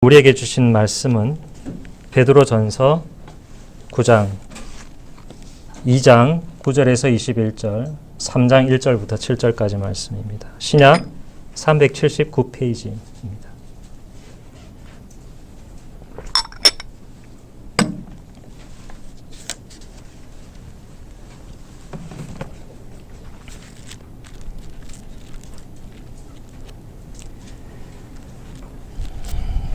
우리에게 주신 말씀은 베드로전서 9장 2장 9절에서 21절, 3장 1절부터 7절까지 말씀입니다. 신약 379페이지입니다.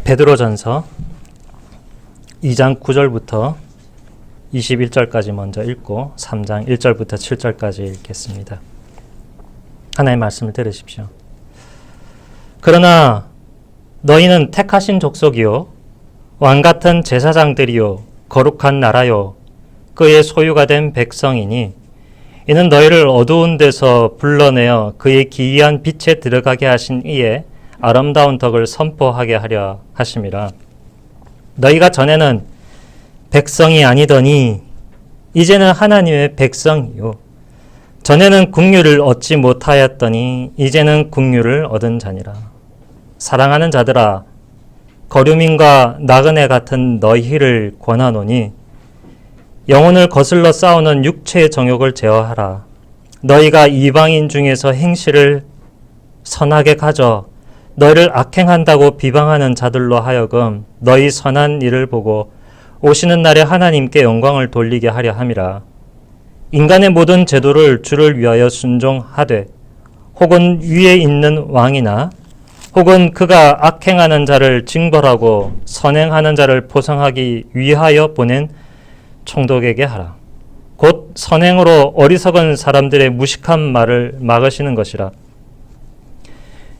베드로전서 2장 9절부터 21절까지 먼저 읽고 3장 1절부터 7절까지 읽겠습니다. 하나님의 말씀을 들으십시오. 그러나 너희는 택하신 족속이요 왕같은 제사장들이요 거룩한 나라요 그의 소유가 된 백성이니 이는 너희를 어두운 데서 불러내어 그의 기이한 빛에 들어가게 하신 이의 아름다운 덕을 선포하게 하려 하심이라. 너희가 전에는 백성이 아니더니 이제는 하나님의 백성이요 전에는 국류를 얻지 못하였더니 이제는 국류를 얻은 자니라. 사랑하는 자들아, 거류민과 나그네 같은 너희를 권하노니 영혼을 거슬러 싸우는 육체의 정욕을 제어하라. 너희가 이방인 중에서 행실을 선하게 가져 너희를 악행한다고 비방하는 자들로 하여금 너희 선한 일을 보고 오시는 날에 하나님께 영광을 돌리게 하려 함이라. 인간의 모든 제도를 주를 위하여 순종하되 혹은 위에 있는 왕이나 혹은 그가 악행하는 자를 징벌하고 선행하는 자를 보상하기 위하여 보낸 총독에게 하라. 곧 선행으로 어리석은 사람들의 무식한 말을 막으시는 것이라.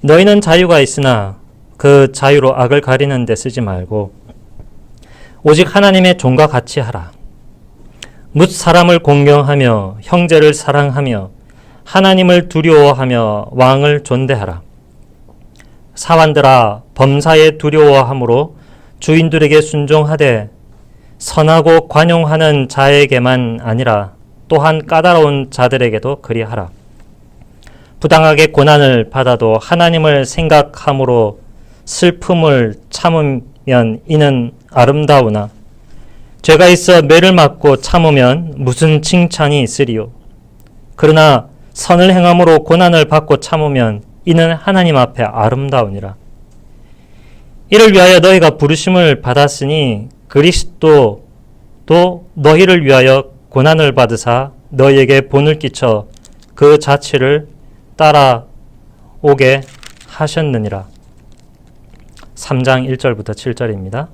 너희는 자유가 있으나 그 자유로 악을 가리는 데 쓰지 말고 오직 하나님의 종과 같이 하라. 뭇 사람을 공경하며 형제를 사랑하며 하나님을 두려워하며 왕을 존대하라. 사환들아, 범사에 두려워함으로 주인들에게 순종하되 선하고 관용하는 자에게만 아니라 또한 까다로운 자들에게도 그리하라. 부당하게 고난을 받아도 하나님을 생각함으로 슬픔을 참으면 이는 아름다우나 죄가 있어 매를 맞고 참으면 무슨 칭찬이 있으리요. 그러나 선을 행함으로 고난을 받고 참으면 이는 하나님 앞에 아름다우니라. 이를 위하여 너희가 부르심을 받았으니 그리스도도 너희를 위하여 고난을 받으사 너희에게 본을 끼쳐 그 자취를 따라오게 하셨느니라. 3장 1절부터 7절입니다.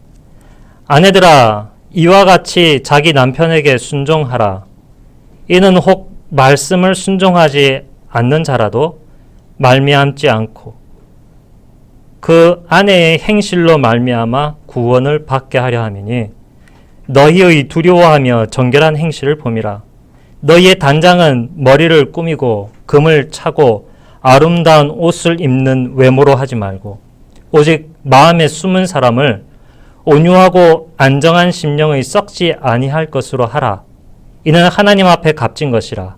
아내들아, 이와 같이 자기 남편에게 순종하라. 이는 혹 말씀을 순종하지 않는 자라도 말미암지 않고 그 아내의 행실로 말미암아 구원을 받게 하려 함이니 너희의 두려워하며 정결한 행실을 봄이라. 너희의 단장은 머리를 꾸미고 금을 차고 아름다운 옷을 입는 외모로 하지 말고 오직 마음에 숨은 사람을 온유하고 안정한 심령의 썩지 아니할 것으로 하라. 이는 하나님 앞에 값진 것이라.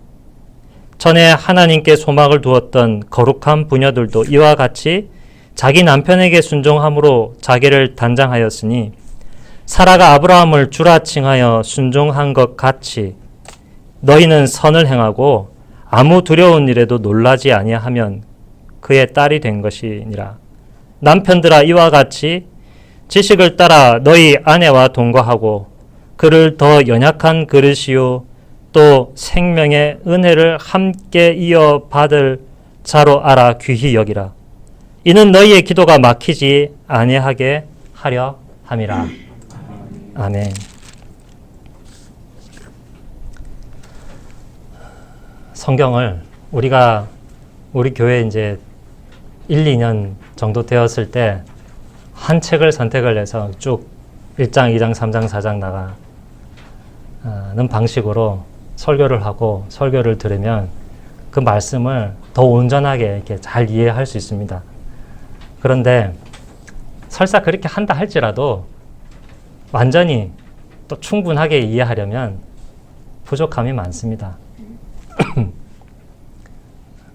전에 하나님께 소망을 두었던 거룩한 부녀들도 이와 같이 자기 남편에게 순종함으로 자기를 단장하였으니 사라가 아브라함을 주라 칭하여 순종한 것 같이 너희는 선을 행하고 아무 두려운 일에도 놀라지 아니하면 그의 딸이 된 것이니라. 남편들아, 이와 같이 지식을 따라 너희 아내와 동거하고 그를 더 연약한 그릇이요 또 생명의 은혜를 함께 이어받을 자로 알아 귀히 여기라. 이는 너희의 기도가 막히지 아니하게 하려 함이라. 아멘. 성경을 우리 교회 이제 1, 2년 정도 되었을 때 한 책을 선택을 해서 쭉 1장, 2장, 3장, 4장 나가는 방식으로 설교를 하고 설교를 들으면 그 말씀을 더 온전하게 이렇게 잘 이해할 수 있습니다. 그런데 설사 그렇게 한다 할지라도 완전히 또 충분하게 이해하려면 부족함이 많습니다.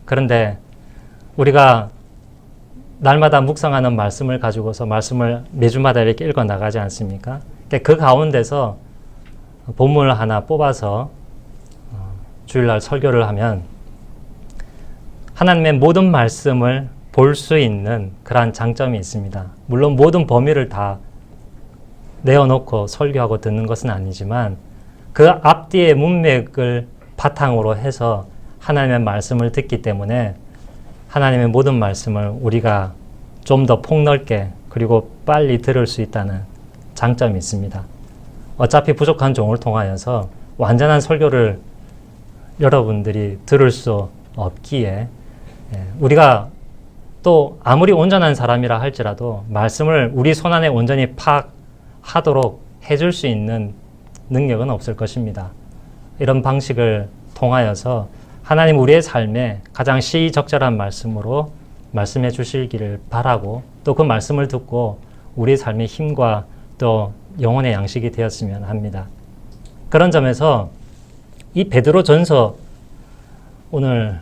그런데 우리가 날마다 묵상하는 말씀을 가지고서 말씀을 매주마다 이렇게 읽어 나가지 않습니까? 그 가운데서 본문을 하나 뽑아서 주일날 설교를 하면 하나님의 모든 말씀을 볼 수 있는 그러한 장점이 있습니다. 물론 모든 범위를 다 내어놓고 설교하고 듣는 것은 아니지만 그 앞뒤의 문맥을 바탕으로 해서 하나님의 말씀을 듣기 때문에 하나님의 모든 말씀을 우리가 좀 더 폭넓게 그리고 빨리 들을 수 있다는 장점이 있습니다. 어차피 부족한 종을 통하여서 완전한 설교를 여러분들이 들을 수 없기에 우리가 또 아무리 온전한 사람이라 할지라도 말씀을 우리 손안에 온전히 파악하도록 해줄 수 있는 능력은 없을 것입니다. 이런 방식을 통하여서 하나님 우리의 삶에 가장 시의적절한 말씀으로 말씀해 주시기를 바라고 또 그 말씀을 듣고 우리의 삶의 힘과 또 영혼의 양식이 되었으면 합니다. 그런 점에서 이 베드로전서 오늘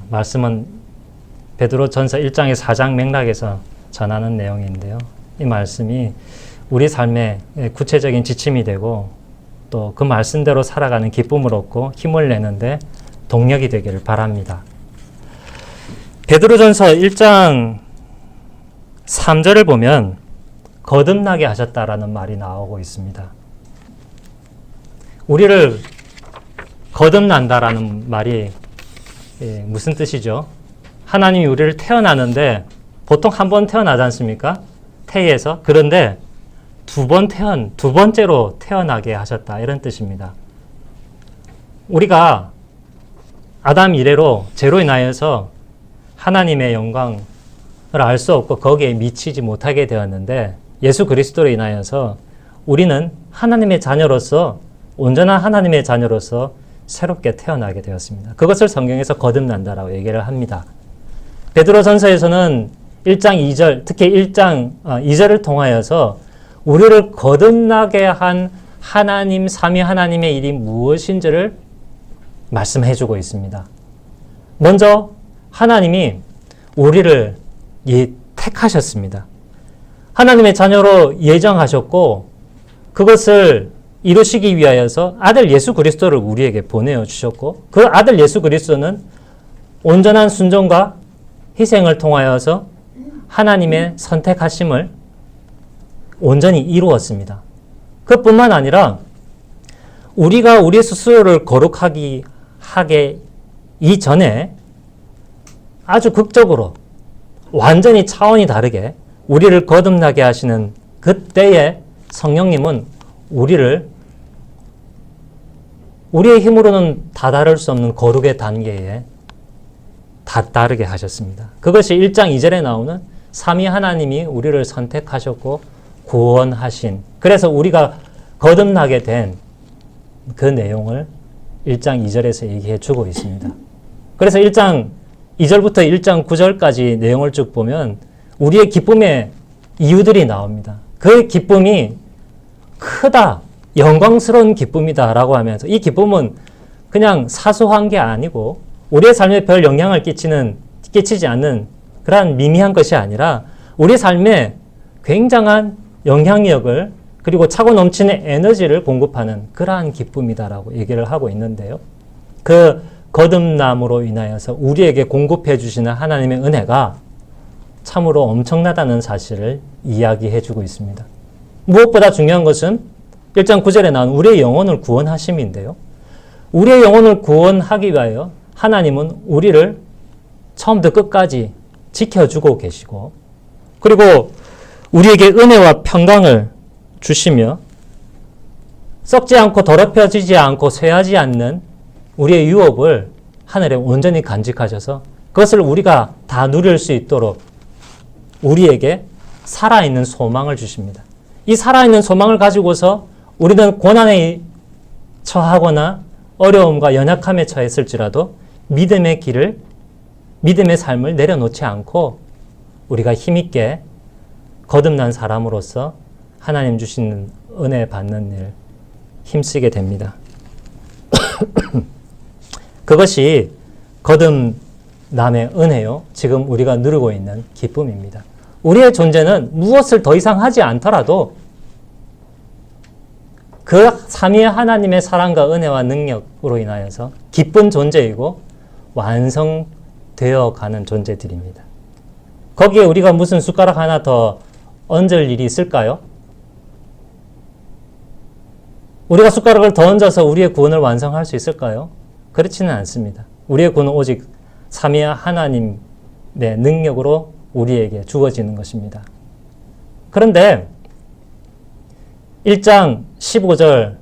말씀은 베드로전서 1장의 4장 맥락에서 전하는 내용인데요. 이 말씀이 우리 삶의 구체적인 지침이 되고 또 그 말씀대로 살아가는 기쁨을 얻고 힘을 내는데 동력이 되기를 바랍니다. 베드로전서 1장 3절을 보면 거듭나게 하셨다라는 말이 나오고 있습니다. 우리를 거듭난다라는 말이 무슨 뜻이죠? 하나님이 우리를 태어나는데 보통 한 번 태어나지 않습니까? 태에서. 그런데 두 번째로 태어나게 하셨다. 이런 뜻입니다. 우리가 아담 이래로 죄로 인하여서 하나님의 영광을 알 수 없고 거기에 미치지 못하게 되었는데 예수 그리스도로 인하여서 우리는 하나님의 자녀로서 온전한 하나님의 자녀로서 새롭게 태어나게 되었습니다. 그것을 성경에서 거듭난다라고 얘기를 합니다. 베드로전서에서는 1장 2절, 특히 1장 2절을 통하여서 우리를 거듭나게 한 하나님, 삼위 하나님의 일이 무엇인지를 말씀해 주고 있습니다. 먼저 하나님이 우리를 택하셨습니다. 하나님의 자녀로 예정하셨고 그것을 이루시기 위하여서 아들 예수 그리스도를 우리에게 보내어 주셨고 그 아들 예수 그리스도는 온전한 순종과 희생을 통하여서 하나님의 선택하심을 온전히 이루었습니다. 그뿐만 아니라 우리가 우리 스스로를 거룩하게 이전에 아주 극적으로 완전히 차원이 다르게 우리를 거듭나게 하시는 그때에 성령님은 우리의 힘으로는 다다를 수 없는 거룩의 단계에 다다르게 하셨습니다. 그것이 1장 2절에 나오는 삼위 하나님이 우리를 선택하셨고 구원하신, 그래서 우리가 거듭나게 된 그 내용을 1장 2절에서 얘기해 주고 있습니다. 그래서 1장 2절부터 1장 9절까지 내용을 쭉 보면 우리의 기쁨의 이유들이 나옵니다. 그 기쁨이 크다, 영광스러운 기쁨이다 라고 하면서 이 기쁨은 그냥 사소한 게 아니고 우리의 삶에 별 영향을 끼치지 않는 그러한 미미한 것이 아니라 우리 삶에 굉장한 영향력을 그리고 차고 넘치는 에너지를 공급하는 그러한 기쁨이다라고 얘기를 하고 있는데요. 그 거듭남으로 인하여서 우리에게 공급해 주시는 하나님의 은혜가 참으로 엄청나다는 사실을 이야기해 주고 있습니다. 무엇보다 중요한 것은 1장 9절에 나온 우리의 영혼을 구원하심인데요. 우리의 영혼을 구원하기 위하여 하나님은 우리를 처음부터 끝까지 지켜주고 계시고 그리고 우리에게 은혜와 평강을 주시며 썩지 않고 더럽혀지지 않고 쇠하지 않는 우리의 유업을 하늘에 온전히 간직하셔서 그것을 우리가 다 누릴 수 있도록 우리에게 살아있는 소망을 주십니다. 이 살아있는 소망을 가지고서 우리는 고난에 처하거나 어려움과 연약함에 처했을지라도 믿음의 삶을 내려놓지 않고 우리가 힘있게 거듭난 사람으로서 하나님 주시는 은혜 받는 일 힘쓰게 됩니다. 그것이 남의 은혜요. 지금 우리가 누리고 있는 기쁨입니다. 우리의 존재는 무엇을 더 이상 하지 않더라도 그 삼위의 하나님의 사랑과 은혜와 능력으로 인하여서 기쁜 존재이고 완성되어 가는 존재들입니다. 거기에 우리가 무슨 숟가락 하나 더 얹을 일이 있을까요? 우리가 숟가락을 더 얹어서 우리의 구원을 완성할 수 있을까요? 그렇지는 않습니다. 우리의 구원은 오직 삼위의 하나님의 능력으로 우리에게 주어지는 것입니다. 그런데 1장 15절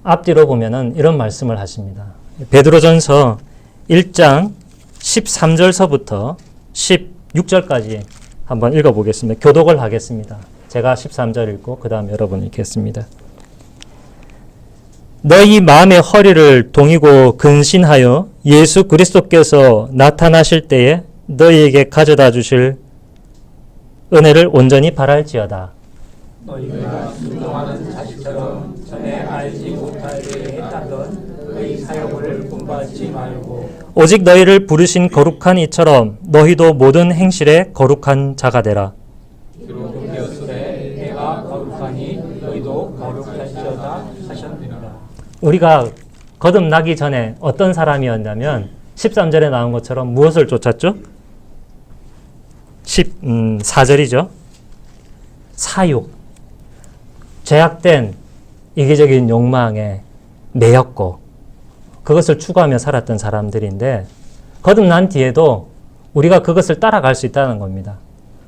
앞뒤로 보면은 이런 말씀을 하십니다. 베드로전서 1장 13절서부터 16절까지 한번 읽어보겠습니다. 교독을 하겠습니다. 제가 13절 읽고 그 다음 여러분 읽겠습니다. 너희 마음의 허리를 동이고 근신하여 예수 그리스도께서 나타나실 때에 너희에게 가져다 주실 은혜를 온전히 바랄지어다. 너희가 순종하는 자식처럼 전에 알지 못할 때에 했던 너희 사역을 공부하지 말고 오직 너희를 부르신 거룩한 이처럼 너희도 모든 행실에 거룩한 자가 되라. 기록 되었으되 내가 거룩하니 너희도 거룩할지어다 하셨느니라. 우리가 거듭나기 전에 어떤 사람이었냐면 13절에 나온 것처럼 무엇을 쫓았죠? 14절이죠. 사욕, 죄악된 이기적인 욕망에 매였고 그것을 추구하며 살았던 사람들인데 거듭난 뒤에도 우리가 그것을 따라갈 수 있다는 겁니다.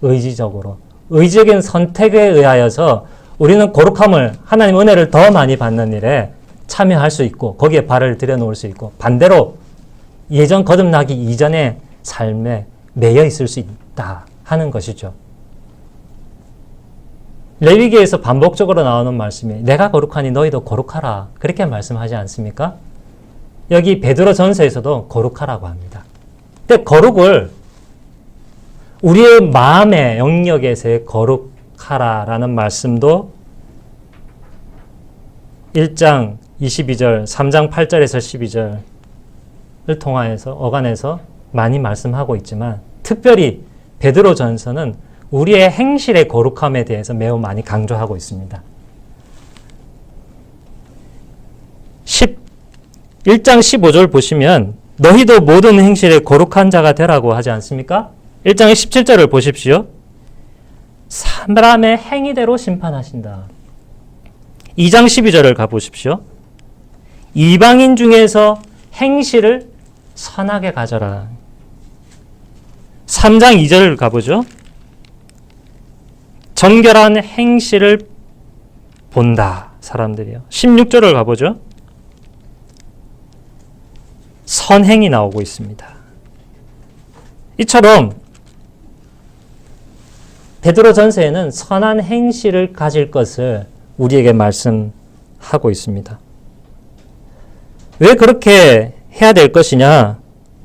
의지적으로. 의지적인 선택에 의하여서 우리는 거룩함을, 하나님 은혜를 더 많이 받는 일에 참여할 수 있고 거기에 발을 들여놓을 수 있고 반대로 예전 거듭나기 이전의 삶에 매여 있을 수 있다 하는 것이죠. 레위기에서 반복적으로 나오는 말씀이 내가 거룩하니 너희도 거룩하라 그렇게 말씀하지 않습니까? 여기 베드로전서에서도 거룩하라고 합니다. 근데 거룩을 우리의 마음의 영역에서의 거룩하라라는 말씀도 1장 22절, 3장 8절에서 12절을 통하여서 어간해서 많이 말씀하고 있지만 특별히 베드로전서는 우리의 행실의 거룩함에 대해서 매우 많이 강조하고 있습니다. 1장 15절 보시면 너희도 모든 행실에 거룩한 자가 되라고 하지 않습니까? 1장의 17절을 보십시오. 사람의 행위대로 심판하신다. 2장 12절을 가보십시오. 이방인 중에서 행실을 선하게 가져라. 3장 2절을 가보죠. 정결한 행실을 본다. 사람들이요. 16절을 가보죠. 선행이 나오고 있습니다. 이처럼 베드로전서에는 선한 행실을 가질 것을 우리에게 말씀하고 있습니다. 왜 그렇게 해야 될 것이냐?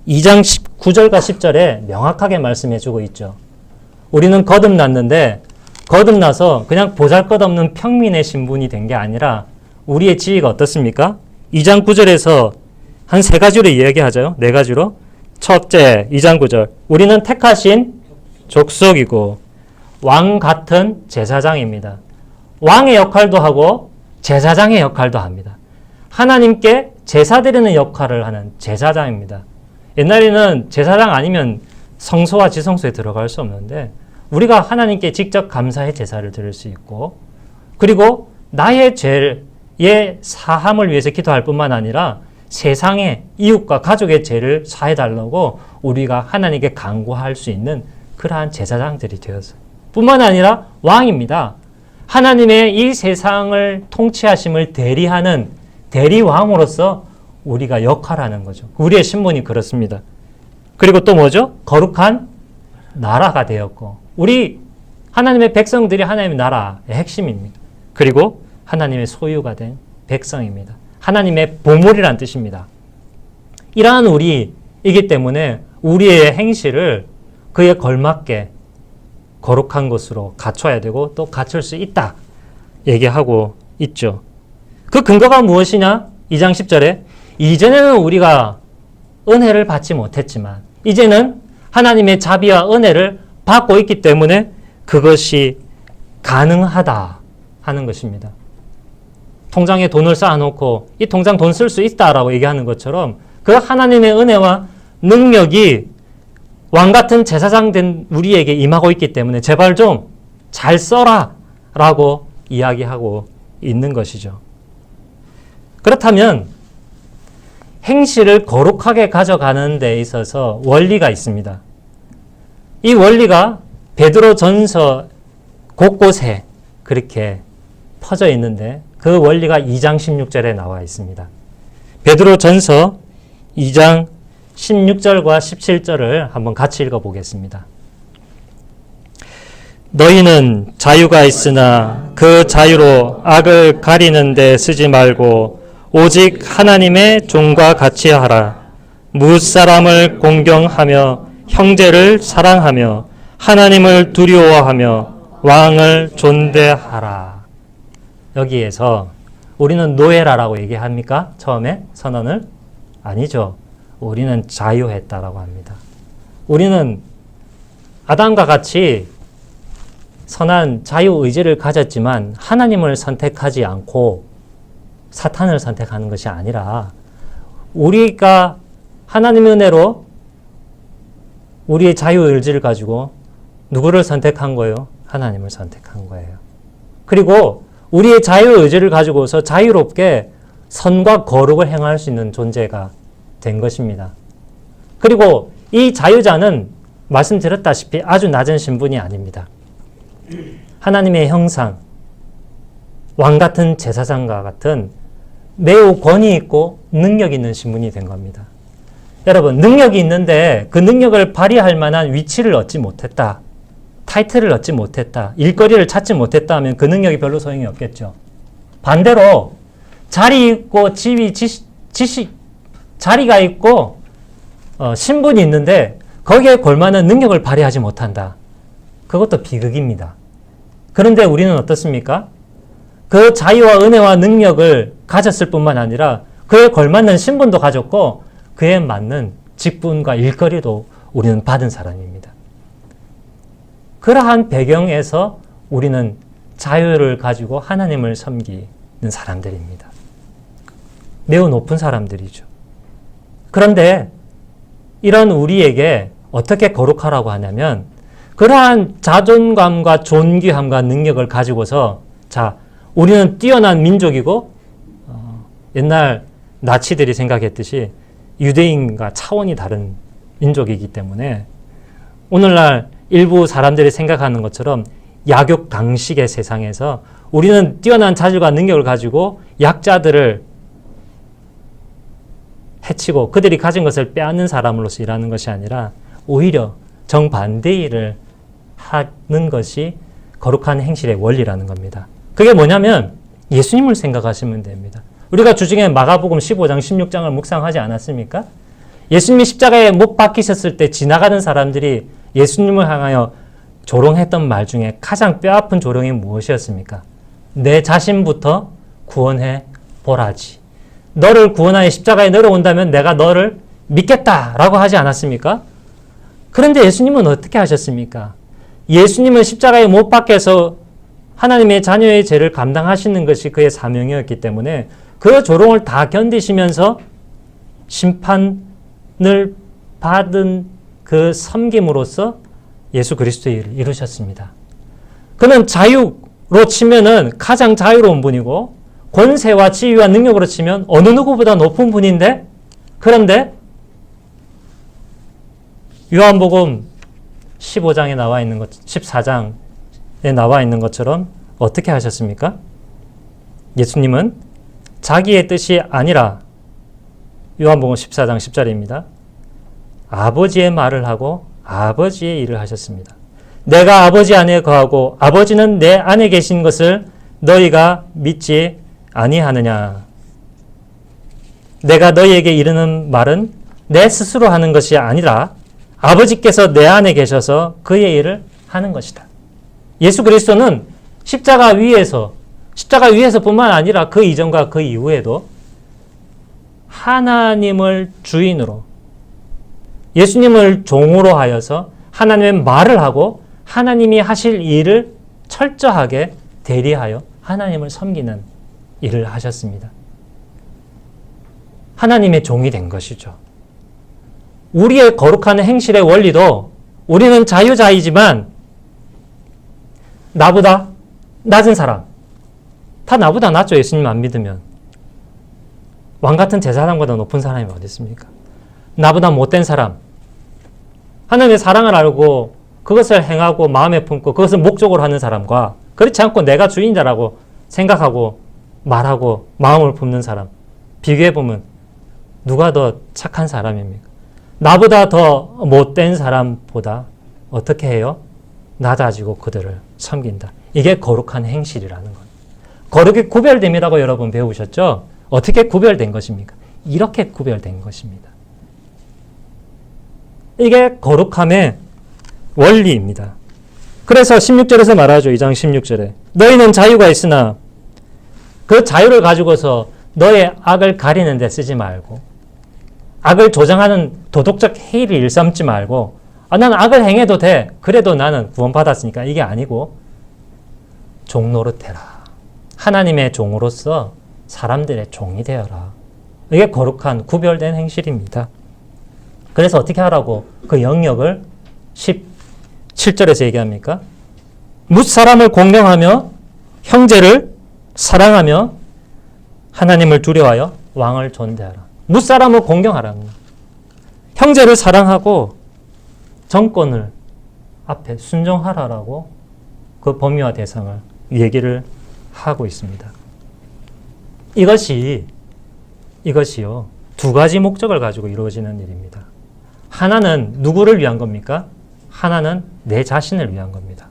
2장 9절과 10절에 명확하게 말씀해주고 있죠. 우리는 거듭났는데 거듭나서 그냥 보잘것없는 평민의 신분이 된 게 아니라 우리의 지위가 어떻습니까? 2장 9절에서 한 세 가지로 이야기하죠. 네 가지로. 첫째, 2장 9절. 우리는 택하신 족속이고 왕 같은 제사장입니다. 왕의 역할도 하고 제사장의 역할도 합니다. 하나님께 제사 드리는 역할을 하는 제사장입니다. 옛날에는 제사장 아니면 성소와 지성소에 들어갈 수 없는데 우리가 하나님께 직접 감사의 제사를 드릴 수 있고 그리고 나의 죄의 사함을 위해서 기도할 뿐만 아니라 세상의 이웃과 가족의 죄를 사해달라고 우리가 하나님께 간구할 수 있는 그러한 제사장들이 되었어요. 뿐만 아니라 왕입니다. 하나님의 이 세상을 통치하심을 대리하는 대리왕으로서 우리가 역할하는 거죠. 우리의 신분이 그렇습니다. 그리고 또 뭐죠? 거룩한 나라가 되었고 우리 하나님의 백성들이 하나님의 나라의 핵심입니다. 그리고 하나님의 소유가 된 백성입니다. 하나님의 보물이란 뜻입니다. 이러한 우리이기 때문에 우리의 행실을 그에 걸맞게 거룩한 것으로 갖춰야 되고 또 갖출 수 있다 얘기하고 있죠. 그 근거가 무엇이냐? 2장 10절에 이전에는 우리가 은혜를 받지 못했지만 이제는 하나님의 자비와 은혜를 받고 있기 때문에 그것이 가능하다 하는 것입니다. 통장에 돈을 쌓아놓고 이 통장 돈 쓸 수 있다라고 얘기하는 것처럼 그 하나님의 은혜와 능력이 왕같은 제사장 된 우리에게 임하고 있기 때문에 제발 좀 잘 써라 라고 이야기하고 있는 것이죠. 그렇다면 행실을 거룩하게 가져가는 데 있어서 원리가 있습니다. 이 원리가 베드로전서 곳곳에 그렇게 퍼져 있는데 그 원리가 2장 16절에 나와 있습니다. 베드로전서 2장 16절과 17절을 한번 같이 읽어보겠습니다. 너희는 자유가 있으나 그 자유로 악을 가리는 데 쓰지 말고 오직 하나님의 종과 같이 하라. 무사람을 공경하며 형제를 사랑하며 하나님을 두려워하며 왕을 존대하라. 여기에서 우리는 노예라라고 얘기합니까? 처음에 선언을? 아니죠. 우리는 자유했다라고 합니다. 우리는 아담과 같이 선한 자유의지를 가졌지만 하나님을 선택하지 않고 사탄을 선택하는 것이 아니라 우리가 하나님의 은혜로 우리의 자유의지를 가지고 누구를 선택한 거예요? 하나님을 선택한 거예요. 그리고 우리의 자유의지를 가지고서 자유롭게 선과 거룩을 행할 수 있는 존재가 된 것입니다. 그리고 이 자유자는 말씀드렸다시피 아주 낮은 신분이 아닙니다. 하나님의 형상, 왕같은 제사장과 같은 매우 권위 있고 능력 있는 신분이 된 겁니다. 여러분, 능력이 있는데 그 능력을 발휘할 만한 위치를 얻지 못했다. 타이틀을 얻지 못했다. 일거리를 찾지 못했다 하면 그 능력이 별로 소용이 없겠죠. 반대로 자리 있고 자리가 있고 신분이 있는데 거기에 걸맞는 능력을 발휘하지 못한다. 그것도 비극입니다. 그런데 우리는 어떻습니까? 그 자유와 은혜와 능력을 가졌을 뿐만 아니라 그에 걸맞는 신분도 가졌고 그에 맞는 직분과 일거리도 우리는 받은 사람입니다. 그러한 배경에서 우리는 자유를 가지고 하나님을 섬기는 사람들입니다. 매우 높은 사람들이죠. 그런데 이런 우리에게 어떻게 거룩하라고 하냐면 그러한 자존감과 존귀함과 능력을 가지고서 자, 우리는 뛰어난 민족이고 옛날 나치들이 생각했듯이 유대인과 차원이 다른 민족이기 때문에 오늘날 일부 사람들이 생각하는 것처럼 약육강식의 세상에서 우리는 뛰어난 자질과 능력을 가지고 약자들을 해치고 그들이 가진 것을 빼앗는 사람으로서 일하는 것이 아니라 오히려 정반대의 일을 하는 것이 거룩한 행실의 원리라는 겁니다. 그게 뭐냐면 예수님을 생각하시면 됩니다. 우리가 주중에 마가복음 15장, 16장을 묵상하지 않았습니까? 예수님이 십자가에 못 박히셨을 때 지나가는 사람들이 예수님을 향하여 조롱했던 말 중에 가장 뼈아픈 조롱이 무엇이었습니까? 내 자신부터 구원해 보라지. 너를 구원하여 십자가에 내려온다면 내가 너를 믿겠다라고 하지 않았습니까? 그런데 예수님은 어떻게 하셨습니까? 예수님은 십자가에 못 박혀서 하나님의 자녀의 죄를 감당하시는 것이 그의 사명이었기 때문에 그 조롱을 다 견디시면서 심판을 받은 그 섬김으로써 예수 그리스도의 일을 이루셨습니다. 그는 자유로 치면은 가장 자유로운 분이고 권세와 지위와 능력으로 치면 어느 누구보다 높은 분인데 그런데 요한복음 15장에 나와 있는 것, 14장에 나와 있는 것처럼 어떻게 하셨습니까? 예수님은 자기의 뜻이 아니라 요한복음 14장 10절입니다. 아버지의 말을 하고 아버지의 일을 하셨습니다. 내가 아버지 안에 거하고 아버지는 내 안에 계신 것을 너희가 믿지 아니하느냐. 내가 너희에게 이르는 말은 내 스스로 하는 것이 아니라 아버지께서 내 안에 계셔서 그의 일을 하는 것이다. 예수 그리스도는 십자가 위에서뿐만 아니라 그 이전과 그 이후에도 하나님을 주인으로 예수님을 종으로 하여서 하나님의 말을 하고 하나님이 하실 일을 철저하게 대리하여 하나님을 섬기는 일을 하셨습니다. 하나님의 종이 된 것이죠. 우리의 거룩한 행실의 원리도 우리는 자유자이지만 나보다 낮은 사람, 다 나보다 낫죠. 예수님 안 믿으면. 왕같은 제사장보다 높은 사람이 어디 있습니까? 나보다 못된 사람, 하나님의 사랑을 알고 그것을 행하고 마음에 품고 그것을 목적으로 하는 사람과 그렇지 않고 내가 주인자라고 생각하고 말하고 마음을 품는 사람, 비교해보면 누가 더 착한 사람입니까? 나보다 더 못된 사람보다 어떻게 해요? 낮아지고 그들을 섬긴다. 이게 거룩한 행실이라는 것. 거룩이 구별됨이라고 여러분 배우셨죠? 어떻게 구별된 것입니까? 이렇게 구별된 것입니다. 이게 거룩함의 원리입니다. 그래서 16절에서 말하죠. 2장 16절에. 너희는 자유가 있으나 그 자유를 가지고서 너의 악을 가리는 데 쓰지 말고 악을 조장하는 도덕적 해이를 일삼지 말고 나는 악을 행해도 돼. 그래도 나는 구원받았으니까 이게 아니고 종노릇해라. 하나님의 종으로서 사람들의 종이 되어라. 이게 거룩한 구별된 행실입니다. 그래서 어떻게 하라고 그 영역을 17절에서 얘기합니까? 뭇사람을 공경하며 형제를 사랑하며 하나님을 두려워하여 왕을 존대하라. 뭇사람을 공경하라는 거예요. 형제를 사랑하고 정권을 앞에 순종하라라고 그 범위와 대상을 얘기를 하고 있습니다. 이것이요 두 가지 목적을 가지고 이루어지는 일입니다. 하나는 누구를 위한 겁니까? 하나는 내 자신을 위한 겁니다.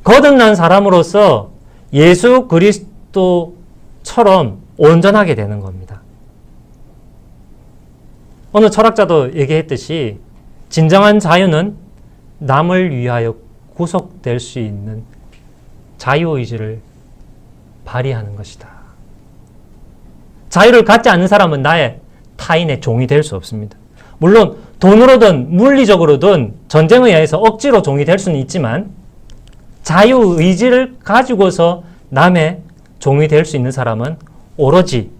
거듭난 사람으로서 예수 그리스도처럼 온전하게 되는 겁니다. 어느 철학자도 얘기했듯이 진정한 자유는 남을 위하여 구속될 수 있는 자유의지를 발휘하는 것이다. 자유를 갖지 않는 사람은 나의 타인의 종이 될 수 없습니다. 물론 돈으로든 물리적으로든 전쟁에 의해서 억지로 종이 될 수는 있지만 자유의지를 가지고서 남의 종이 될 수 있는 사람은 오로지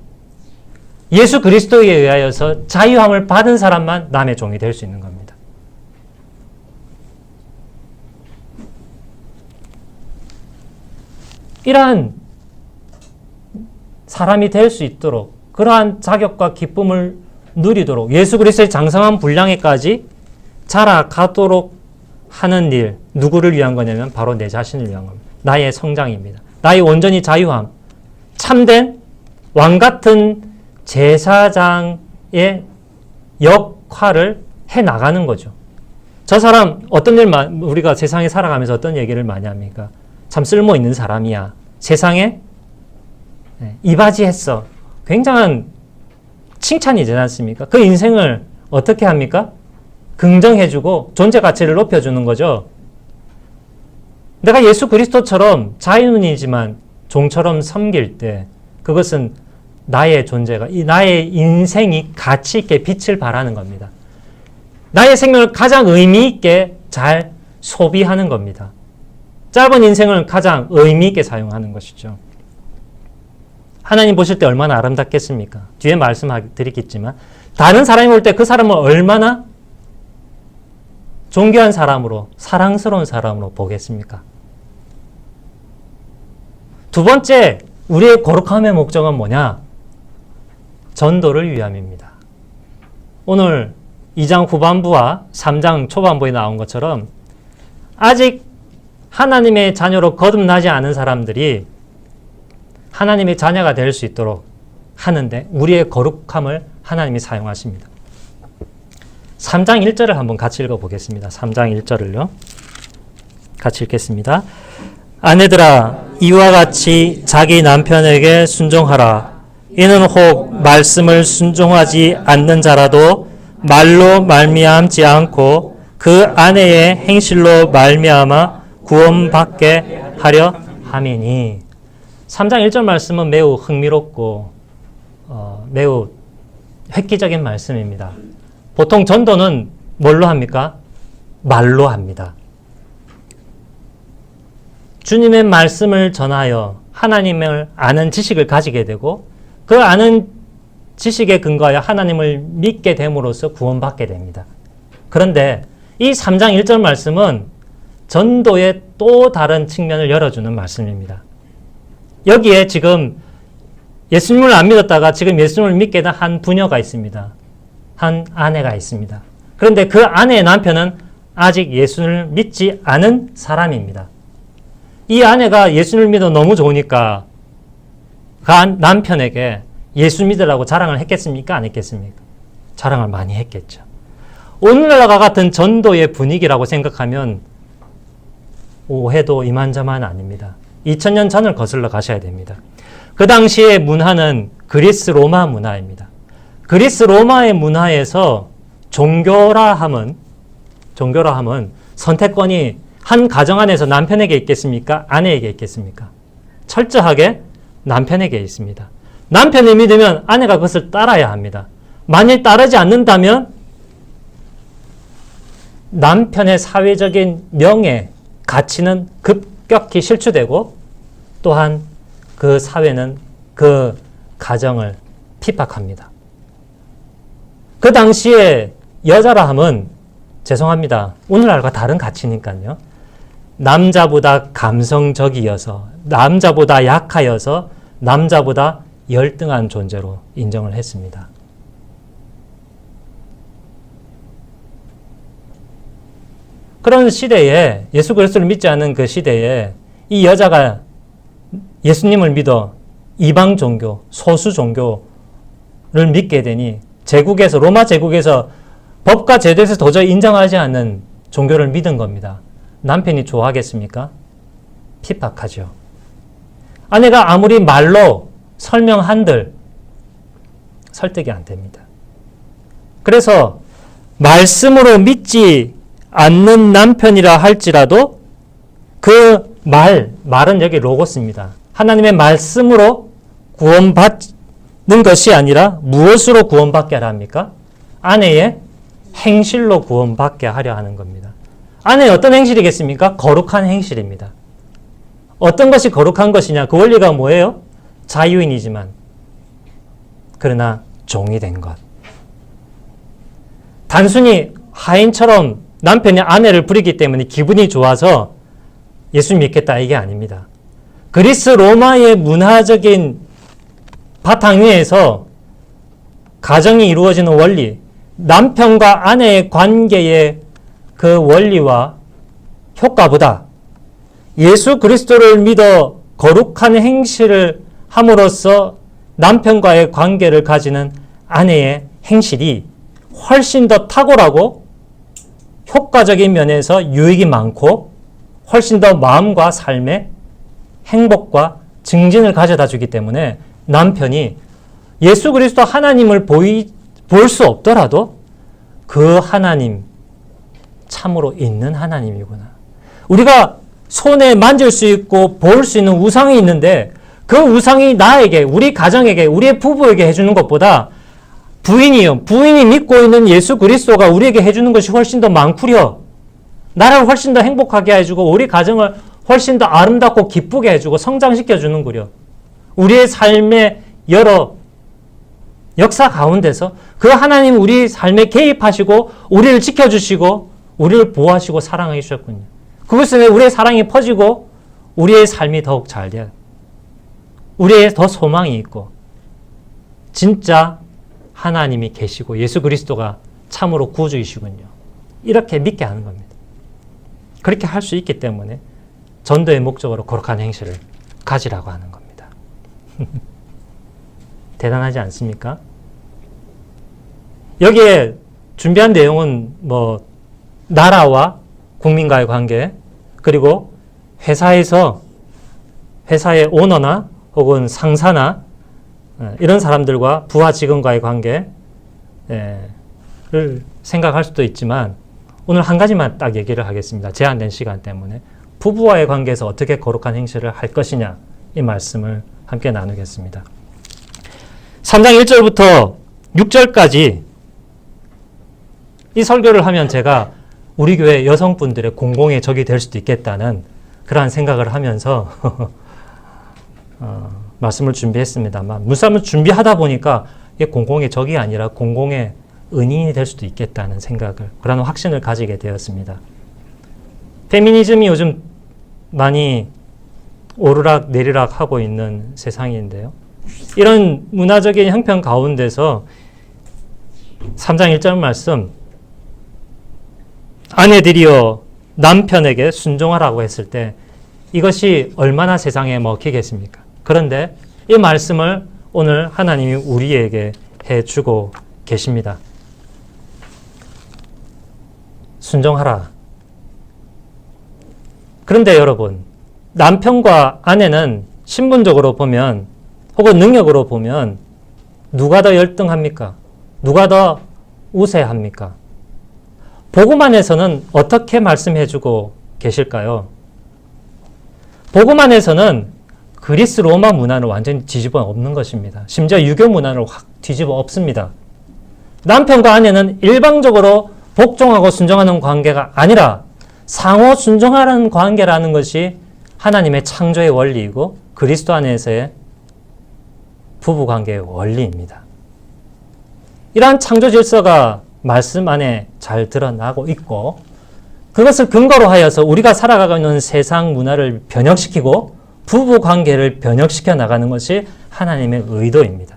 예수 그리스도에 의하여서 자유함을 받은 사람만 남의 종이 될 수 있는 겁니다. 이러한 사람이 될 수 있도록 그러한 자격과 기쁨을 누리도록 예수 그리스도의 장성한 분량에까지 자라가도록 하는 일, 누구를 위한 거냐면 바로 내 자신을 위한 겁니다. 나의 성장입니다. 나의 온전히 자유함, 참된 왕같은 제사장의 역할을 해나가는 거죠. 저 사람 어떤 일 우리가 세상에 살아가면서 어떤 얘기를 많이 합니까? 참 쓸모있는 사람이야. 세상에 이바지했어. 굉장한 칭찬이지 않습니까? 그 인생을 어떻게 합니까? 긍정해주고 존재 가치를 높여주는 거죠. 내가 예수 그리스도처럼 자유인이지만 종처럼 섬길 때 그것은 나의 존재가, 나의 인생이 가치 있게 빛을 발하는 겁니다. 나의 생명을 가장 의미 있게 잘 소비하는 겁니다. 짧은 인생을 가장 의미 있게 사용하는 것이죠. 하나님 보실 때 얼마나 아름답겠습니까? 뒤에 말씀드리겠지만 다른 사람이 볼 때 그 사람을 얼마나 존귀한 사람으로, 사랑스러운 사람으로 보겠습니까? 두 번째, 우리의 거룩함의 목적은 뭐냐? 전도를 위함입니다. 오늘 2장 후반부와 3장 초반부에 나온 것처럼 아직 하나님의 자녀로 거듭나지 않은 사람들이 하나님의 자녀가 될 수 있도록 하는데 우리의 거룩함을 하나님이 사용하십니다. 3장 1절을 한번 같이 읽어보겠습니다. 3장 1절을요. 같이 읽겠습니다. 아내들아 이와 같이 자기 남편에게 순종하라. 이는 혹 말씀을 순종하지 않는 자라도 말로 말미암지 않고 그 아내의 행실로 말미암아 구원받게 하려 함이니. 3장 1절 말씀은 매우 흥미롭고 매우 획기적인 말씀입니다. 보통 전도는 뭘로 합니까? 말로 합니다. 주님의 말씀을 전하여 하나님을 아는 지식을 가지게 되고 그 아는 지식에 근거하여 하나님을 믿게 됨으로써 구원받게 됩니다. 그런데 이 3장 1절 말씀은 전도의 또 다른 측면을 열어주는 말씀입니다. 여기에 지금 예수님을 안 믿었다가 지금 예수님을 믿게 된 한 부녀가 있습니다. 한 아내가 있습니다. 그런데 그 아내의 남편은 아직 예수를 믿지 않은 사람입니다. 이 아내가 예수를 믿어 너무 좋으니까 그 남편에게 예수 믿으라고 자랑을 했겠습니까? 안 했겠습니까? 자랑을 많이 했겠죠. 오늘날과 같은 전도의 분위기라고 생각하면 오해도 이만저만 아닙니다. 2000년 전을 거슬러 가셔야 됩니다. 그 당시의 문화는 그리스 로마 문화입니다. 그리스 로마의 문화에서 종교라 함은 선택권이 한 가정 안에서 남편에게 있겠습니까? 아내에게 있겠습니까? 철저하게 남편에게 있습니다. 남편이 믿으면 아내가 그것을 따라야 합니다. 만일 따르지 않는다면 남편의 사회적인 명예, 가치는 급격히 실추되고 또한 그 사회는 그 가정을 핍박합니다. 그 당시에 여자라 함은 죄송합니다. 오늘날과 다른 가치니까요. 남자보다 감성적이어서 남자보다 약하여서 남자보다 열등한 존재로 인정을 했습니다. 그런 시대에 예수 그리스도를 믿지 않는 그 시대에 이 여자가 예수님을 믿어 이방 종교, 소수 종교를 믿게 되니 제국에서 로마 제국에서 법과 제도에서 도저히 인정하지 않는 종교를 믿은 겁니다. 남편이 좋아하겠습니까? 핍박하죠. 아내가 아무리 말로 설명한들 설득이 안 됩니다. 그래서 말씀으로 믿지 않는 남편이라 할지라도 그 말은 여기 로고스입니다. 하나님의 말씀으로 구원받는 것이 아니라 무엇으로 구원받게 하려 합니까? 아내의 행실로 구원받게 하려 하는 겁니다. 아내의 어떤 행실이겠습니까? 거룩한 행실입니다. 어떤 것이 거룩한 것이냐? 그 원리가 뭐예요? 자유인이지만 그러나 종이 된 것. 단순히 하인처럼 남편이 아내를 부리기 때문에 기분이 좋아서 예수 믿겠다 이게 아닙니다. 그리스 로마의 문화적인 바탕 위에서 가정이 이루어지는 원리, 남편과 아내의 관계의 그 원리와 효과보다 예수 그리스도를 믿어 거룩한 행실을 함으로써 남편과의 관계를 가지는 아내의 행실이 훨씬 더 탁월하고 효과적인 면에서 유익이 많고 훨씬 더 마음과 삶의 행복과 증진을 가져다 주기 때문에 남편이 예수 그리스도 하나님을 볼 수 없더라도 그 하나님 참으로 있는 하나님이구나. 우리가 손에 만질 수 있고 볼 수 있는 우상이 있는데 그 우상이 나에게, 우리 가정에게, 우리의 부부에게 해주는 것보다 부인이 믿고 있는 예수 그리스도가 우리에게 해주는 것이 훨씬 더 많구려. 나를 훨씬 더 행복하게 해주고 우리 가정을 훨씬 더 아름답고 기쁘게 해주고 성장시켜주는 구려. 우리의 삶의 여러 역사 가운데서 그 하나님 우리 삶에 개입하시고 우리를 지켜주시고 우리를 보호하시고 사랑해 주셨군요. 그것은 우리의 사랑이 퍼지고 우리의 삶이 더욱 잘 돼요. 우리의 더 소망이 있고 진짜 하나님이 계시고 예수 그리스도가 참으로 구주이시군요. 이렇게 믿게 하는 겁니다. 그렇게 할 수 있기 때문에 전도의 목적으로 거룩한 행실을 가지라고 하는 겁니다. 대단하지 않습니까? 여기에 준비한 내용은 나라와 국민과의 관계, 그리고 회사의 오너나 혹은 상사나 이런 사람들과 부하 직원과의 관계를 생각할 수도 있지만 오늘 한 가지만 딱 얘기를 하겠습니다. 제한된 시간 때문에. 부부와의 관계에서 어떻게 거룩한 행실을 할 것이냐 이 말씀을 함께 나누겠습니다. 3장 1절부터 6절까지 이 설교를 하면 제가 우리 교회 여성분들의 공공의 적이 될 수도 있겠다는 그러한 생각을 하면서 말씀을 준비했습니다만 말씀을 준비하다 보니까 이게 공공의 적이 아니라 공공의 은인이 될 수도 있겠다는 생각을, 그런 확신을 가지게 되었습니다. 페미니즘이 요즘 많이 오르락 내리락 하고 있는 세상인데요. 이런 문화적인 형편 가운데서 3장 1절 말씀, 아내들이여 남편에게 순종하라고 했을 때 이것이 얼마나 세상에 먹히겠습니까? 그런데 이 말씀을 오늘 하나님이 우리에게 해주고 계십니다. 순종하라. 그런데 여러분, 남편과 아내는 신분적으로 보면 혹은 능력으로 보면 누가 더 열등합니까? 누가 더 우세합니까? 복음 안에서는 어떻게 말씀해주고 계실까요? 복음 안에서는 그리스 로마 문화를 완전히 뒤집어 엎는 것입니다. 심지어 유교 문화를 확 뒤집어 엎습니다. 남편과 아내는 일방적으로 복종하고 순종하는 관계가 아니라 상호 순종하는 관계라는 것이 하나님의 창조의 원리이고 그리스도 안에서의 부부관계의 원리입니다. 이러한 창조 질서가 말씀 안에 잘 드러나고 있고 그것을 근거로 하여서 우리가 살아가고 있는 세상 문화를 변혁시키고 부부관계를 변혁시켜 나가는 것이 하나님의 의도입니다.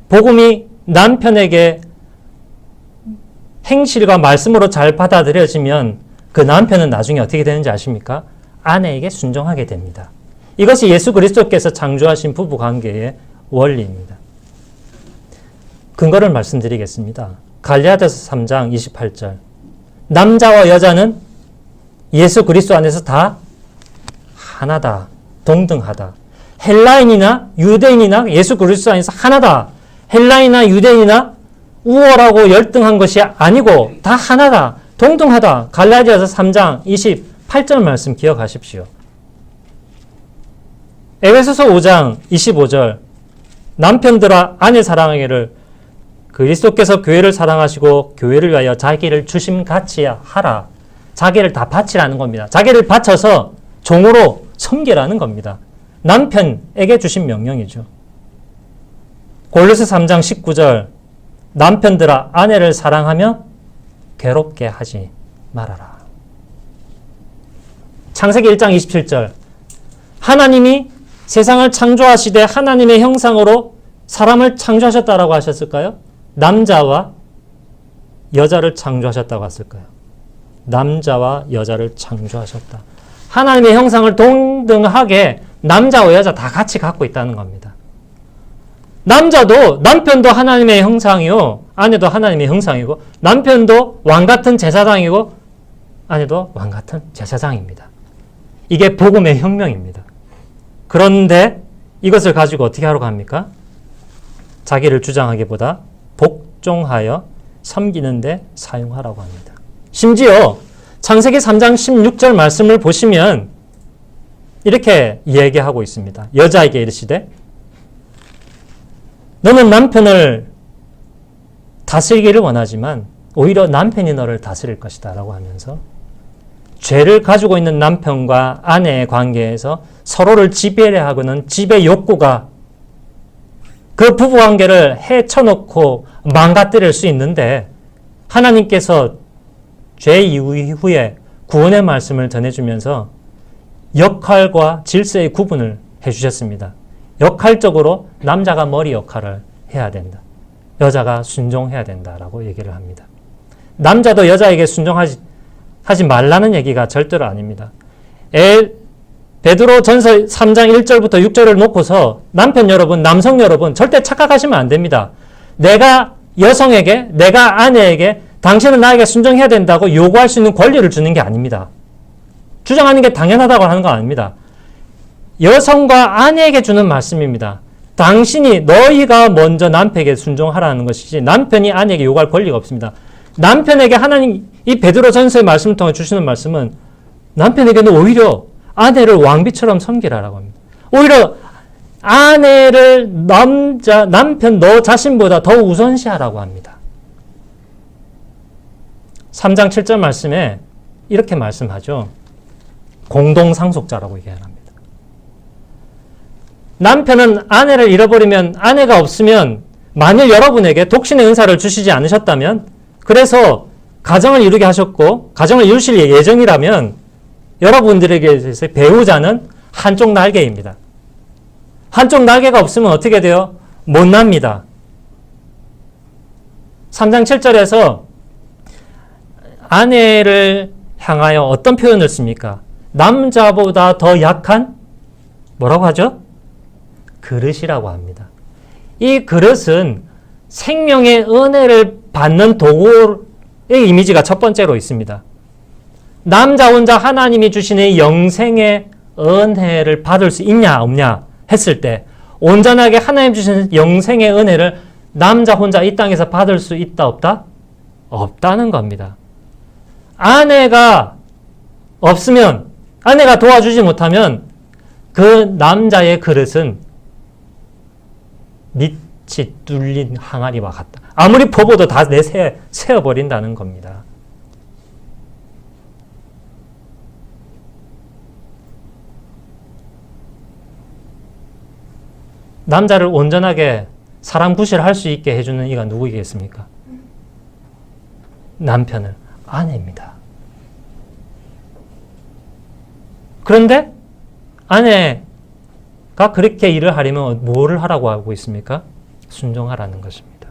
복음이 남편에게 행실과 말씀으로 잘 받아들여지면 그 남편은 나중에 어떻게 되는지 아십니까? 아내에게 순종하게 됩니다. 이것이 예수 그리스도께서 창조하신 부부관계의 원리입니다. 근거를 말씀드리겠습니다. 갈라디아서 3장 28절. 남자와 여자는 예수 그리스도 안에서 다 하나다. 동등하다. 헬라인이나 유대인이나 예수 그리스도 안에서 하나다. 헬라인이나 유대인이나 우월하고 열등한 것이 아니고 다 하나다. 동등하다. 갈라디아서 3장 28절 말씀 기억하십시오. 에베소서 5장 25절. 남편들아 아내 사랑하기를 그리스도께서 교회를 사랑하시고 교회를 위하여 자기를 주심같이 하라. 자기를 다 바치라는 겁니다. 자기를 바쳐서 종으로 섬기라는 겁니다. 남편에게 주신 명령이죠. 골로새 3장 19절. 남편들아 아내를 사랑하며 괴롭게 하지 말아라. 창세기 1장 27절. 하나님이 세상을 창조하시되 하나님의 형상으로 사람을 창조하셨다라고 하셨을까요? 남자와 여자를 창조하셨다고 했을까요? 남자와 여자를 창조하셨다. 하나님의 형상을 동등하게 남자와 여자 다 같이 갖고 있다는 겁니다. 남자도 남편도 하나님의 형상이요, 아내도 하나님의 형상이고, 남편도 왕 같은 제사장이고 아내도 왕 같은 제사장입니다. 이게 복음의 혁명입니다. 그런데 이것을 가지고 어떻게 하려고 합니까? 자기를 주장하기보다 복종하여 섬기는 데 사용하라고 합니다. 심지어 창세기 3장 16절 말씀을 보시면 이렇게 얘기하고 있습니다. 여자에게 이르시되 너는 남편을 다스리기를 원하지만 오히려 남편이 너를 다스릴 것이다 라고 하면서 죄를 가지고 있는 남편과 아내의 관계에서 서로를 지배하려 하고는 지배 욕구가 그 부부관계를 헤쳐놓고 망가뜨릴 수 있는데 하나님께서 죄 이후에 구원의 말씀을 전해주면서 역할과 질서의 구분을 해주셨습니다. 역할적으로 남자가 머리 역할을 해야 된다. 여자가 순종해야 된다라고 얘기를 합니다. 남자도 여자에게 순종하지 말라는 얘기가 절대로 아닙니다. 베드로 전서 3장 1절부터 6절을 놓고서 남편 여러분, 남성 여러분 절대 착각하시면 안 됩니다. 내가 여성에게, 내가 아내에게 당신은 나에게 순종해야 된다고 요구할 수 있는 권리를 주는 게 아닙니다. 주장하는 게 당연하다고 하는 거 아닙니다. 여성과 아내에게 주는 말씀입니다. 당신이 너희가 먼저 남편에게 순종하라는 것이지 남편이 아내에게 요구할 권리가 없습니다. 남편에게 하나님 이 베드로 전서의 말씀을 통해 주시는 말씀은 남편에게는 오히려 아내를 왕비처럼 섬기라라고 합니다. 오히려 아내를 남편 너 자신보다 더 우선시하라고 합니다. 3장 7절 말씀에 이렇게 말씀하죠. 공동상속자라고 얘기합니다. 남편은 아내를 잃어버리면, 아내가 없으면, 만일 여러분에게 독신의 은사를 주시지 않으셨다면, 그래서 가정을 이루게 하셨고 가정을 이루실 예정이라면 여러분들에게 배우자는 한쪽 날개입니다. 한쪽 날개가 없으면 어떻게 돼요? 못 납니다. 3장 7절에서 아내를 향하여 어떤 표현을 씁니까? 남자보다 더 약한 뭐라고 하죠? 그릇이라고 합니다. 이 그릇은 생명의 은혜를 받는 도구의 이미지가 첫 번째로 있습니다. 남자 혼자 하나님이 주시는 영생의 은혜를 받을 수 있냐 없냐 했을 때 온전하게 하나님 주시는 영생의 은혜를 남자 혼자 이 땅에서 받을 수 있다 없다? 없다는 겁니다. 아내가 없으면, 아내가 도와주지 못하면 그 남자의 그릇은 밑이 뚫린 항아리와 같다. 아무리 퍼부어도 다 세어버린다는 겁니다. 남자를 온전하게 사람 구실을 할 수 있게 해주는 이가 누구이겠습니까? 남편을, 아내입니다. 그런데 아내가 그렇게 일을 하려면 뭐를 하라고 하고 있습니까? 순종하라는 것입니다.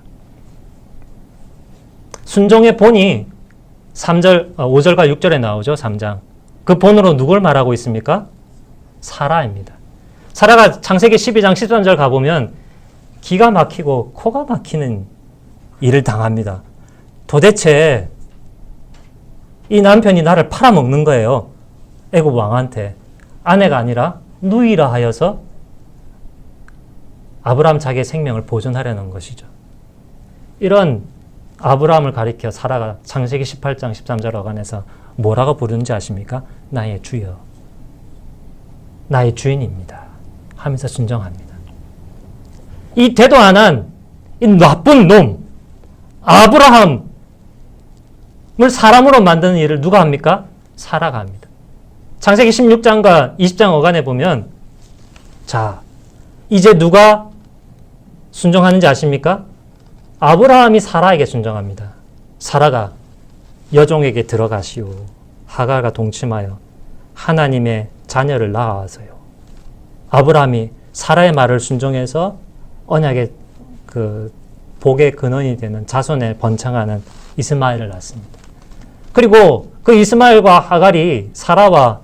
순종의 본이 5절과 6절에 나오죠. 3장. 그 본으로 누굴 말하고 있습니까? 사라입니다. 사라가 창세기 12장 13절 가보면 기가 막히고 코가 막히는 일을 당합니다. 도대체 이 남편이 나를 팔아먹는 거예요. 애굽 왕한테. 아내가 아니라 누이라 하여서 아브라함 자기의 생명을 보존하려는 것이죠. 이런 아브라함을 가리켜 사라가 창세기 18장 13절 어간에서 뭐라고 부르는지 아십니까? 나의 주여, 나의 주인입니다 하면서 순종합니다. 이 되도 안 한 이 나쁜 놈 아브라함을 사람으로 만드는 일을 누가 합니까? 사라가 합니다. 창세기 16장과 20장 어간에 보면, 자, 이제 누가 순종하는지 아십니까? 아브라함이 사라에게 순종합니다. 사라가 여종에게 들어가시오. 하갈과 동침하여 하나님의 자녀를 낳아서요. 아브라함이 사라의 말을 순종해서 언약의 그 복의 근원이 되는 자손에 번창하는 이스마엘을 낳습니다. 그리고 그 이스마엘과 하갈이 사라와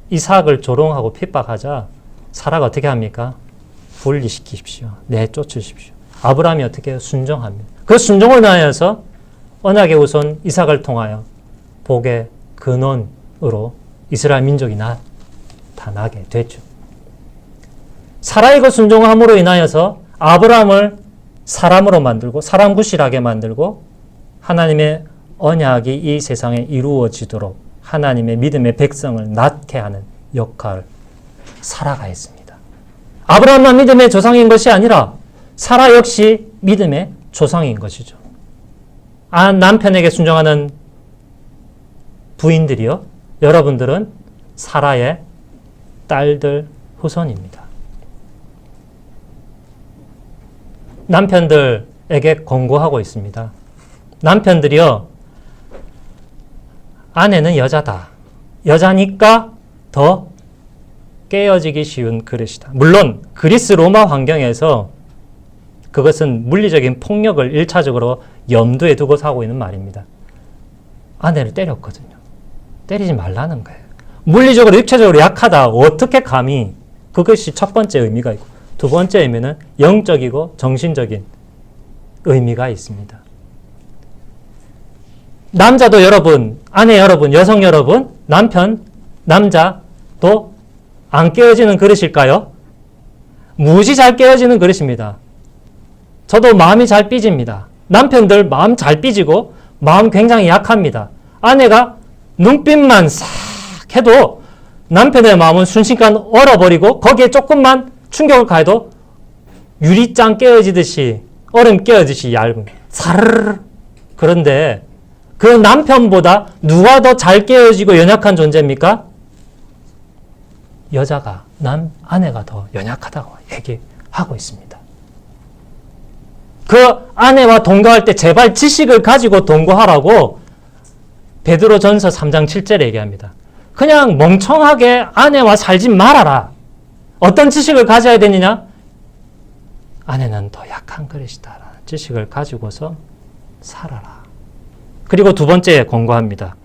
이삭을 조롱하고 핍박하자 사라가 어떻게 합니까? 분리시키십시오. 내쫓으십시오. 아브라함이 어떻게 해요? 순종합니다. 그 순종을 인하여서 언약의 후손 이삭을 통하여 복의 근원으로 이스라엘 민족이 나타나게 됐죠. 사라의 그 순종함으로 인하여서 아브라함을 사람으로 만들고 사람 구실하게 만들고 하나님의 언약이 이 세상에 이루어지도록 하나님의 믿음의 백성을 낳게 하는 역할을 사라가 했습니다. 아브라함만 믿음의 조상인 것이 아니라 사라 역시 믿음의 조상인 것이죠. 남편에게 순종하는 부인들이요, 여러분들은 사라의 딸들 후손입니다. 남편들에게 권고하고 있습니다. 남편들이요, 아내는 여자다. 여자니까 더 깨어지기 쉬운 그릇이다. 물론 그리스 로마 환경에서 그것은 물리적인 폭력을 1차적으로 염두에 두고서 하고 있는 말입니다. 아내를 때렸거든요. 때리지 말라는 거예요. 물리적으로 육체적으로 약하다. 어떻게 감히. 그것이 첫 번째 의미가 있고, 두 번째 의미는 영적이고 정신적인 의미가 있습니다. 남자도 여러분, 아내 여러분, 여성 여러분, 남편, 남자도 안 깨어지는 그릇일까요? 무지 잘 깨어지는 그릇입니다. 저도 마음이 잘 삐집니다. 남편들 마음 잘 삐지고 마음 굉장히 약합니다. 아내가 눈빛만 싹 해도 남편의 마음은 순식간 얼어버리고 거기에 조금만 충격을 가해도 유리잔 깨어지듯이, 얼음 깨어지듯이 얇은 사르르. 그런데 그 남편보다 누가 더 잘 깨어지고 연약한 존재입니까? 여자가, 아내가 더 연약하다고 얘기하고 있습니다. 그 아내와 동거할 때 제발 지식을 가지고 동거하라고 베드로전서 3장 7절에 얘기합니다. 그냥 멍청하게 아내와 살지 말아라. 어떤 지식을 가져야 되느냐? 아내는 더 약한 그릇이다라는 지식을 가지고서 살아라. 그리고 두 번째 권고합니다.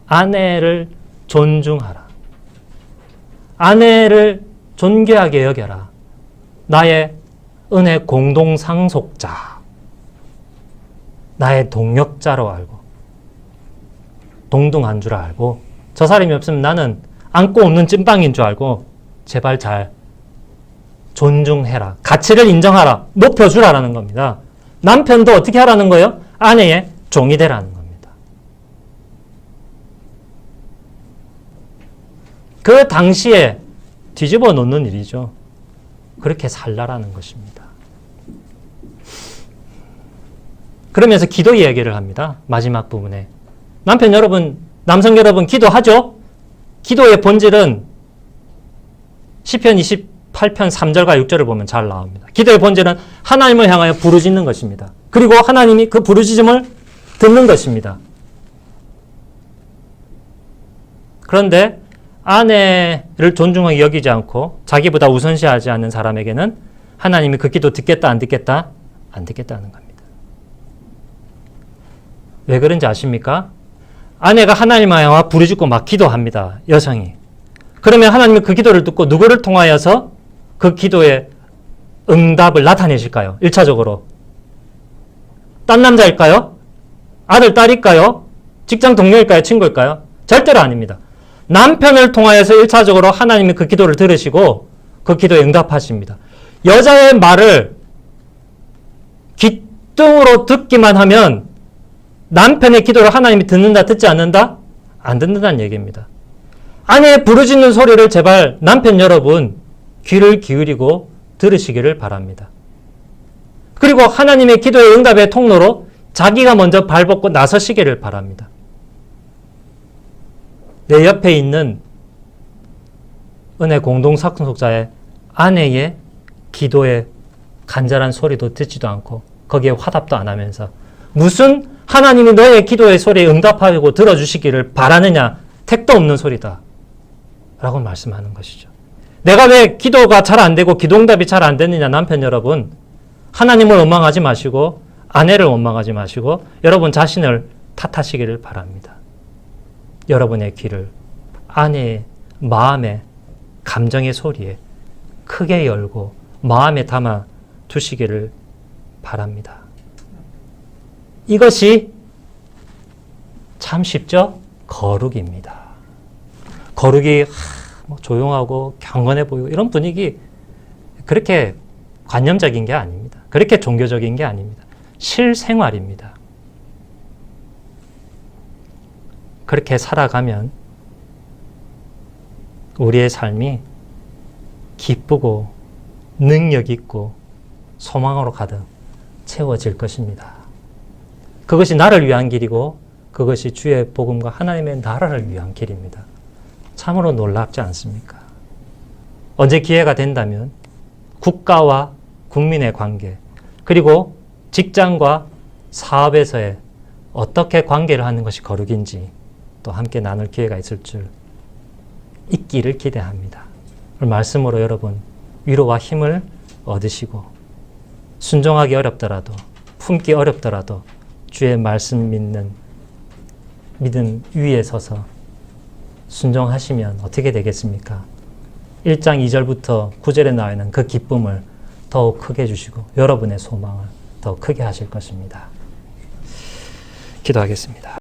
아내를 존중하라. 아내를 존귀하게 여겨라. 나의 은혜 공동상속자, 나의 동역자로 알고 동등한 줄 알고 저 사람이 없으면 나는 안고 없는 찐빵인 줄 알고 제발 잘 존중해라. 가치를 인정하라. 높여주라라는 겁니다. 남편도 어떻게 하라는 거예요? 아내의 종이 되라는 겁니다. 그 당시에 뒤집어 놓는 일이죠. 그렇게 살라라는 것입니다. 그러면서 기도 이야기를 합니다. 마지막 부분에. 남편 여러분, 남성 여러분 기도하죠? 기도의 본질은 시편 28편 3절과 6절을 보면 잘 나옵니다. 기도의 본질은 하나님을 향하여 부르짖는 것입니다. 그리고 하나님이 그 부르짖음을 듣는 것입니다. 그런데 아내를 존중하게 여기지 않고 자기보다 우선시하지 않는 사람에게는 하나님이 그 기도 듣겠다 안 듣겠다? 안 듣겠다는 겁니다. 왜 그런지 아십니까? 아내가 하나님을 향하여 부르짖고 막 기도합니다. 여성이. 그러면 하나님이 그 기도를 듣고 누구를 통하여서 그 기도의 응답을 나타내실까요? 1차적으로. 딴 남자일까요? 아들, 딸일까요? 직장 동료일까요? 친구일까요? 절대로 아닙니다. 남편을 통하여서 1차적으로 하나님이 그 기도를 들으시고 그 기도에 응답하십니다. 여자의 말을 귀등으로 듣기만 하면 남편의 기도를 하나님이 듣는다, 듣지 않는다? 안 듣는다는 얘기입니다. 아내의 부르짖는 소리를 제발 남편 여러분 귀를 기울이고 들으시기를 바랍니다. 그리고 하나님의 기도의 응답의 통로로 자기가 먼저 발벗고 나서시기를 바랍니다. 내 옆에 있는 은혜 공동상속자의 아내의 기도의 간절한 소리도 듣지도 않고 거기에 화답도 안 하면서 무슨 하나님이 너의 기도의 소리에 응답하고 들어주시기를 바라느냐? 택도 없는 소리다. 라고 말씀하는 것이죠. 내가 왜 기도가 잘 안 되고 기도응답이 잘 안 되느냐? 남편 여러분, 하나님을 원망하지 마시고 아내를 원망하지 마시고 여러분 자신을 탓하시기를 바랍니다. 여러분의 귀를 아내의 마음의 감정의 소리에 크게 열고 마음에 담아 두시기를 바랍니다. 이것이 참 쉽죠? 거룩입니다. 거룩이 조용하고 경건해 보이고 이런 분위기 그렇게 관념적인 게 아닙니다. 그렇게 종교적인 게 아닙니다. 실생활입니다. 그렇게 살아가면 우리의 삶이 기쁘고 능력 있고 소망으로 가득 채워질 것입니다. 그것이 나를 위한 길이고 그것이 주의 복음과 하나님의 나라를 위한 길입니다. 참으로 놀랍지 않습니까? 언제 기회가 된다면 국가와 국민의 관계 그리고 직장과 사업에서의 어떻게 관계를 하는 것이 거룩인지 또 함께 나눌 기회가 있을 줄 있기를 기대합니다. 오늘 말씀으로 여러분 위로와 힘을 얻으시고 순종하기 어렵더라도 품기 어렵더라도 주의 말씀 믿는 믿음 위에 서서 순종하시면 어떻게 되겠습니까? 1장 2절부터 9절에 나와 있는 그 기쁨을 더욱 크게 주시고 여러분의 소망을 더 크게 하실 것입니다. 기도하겠습니다.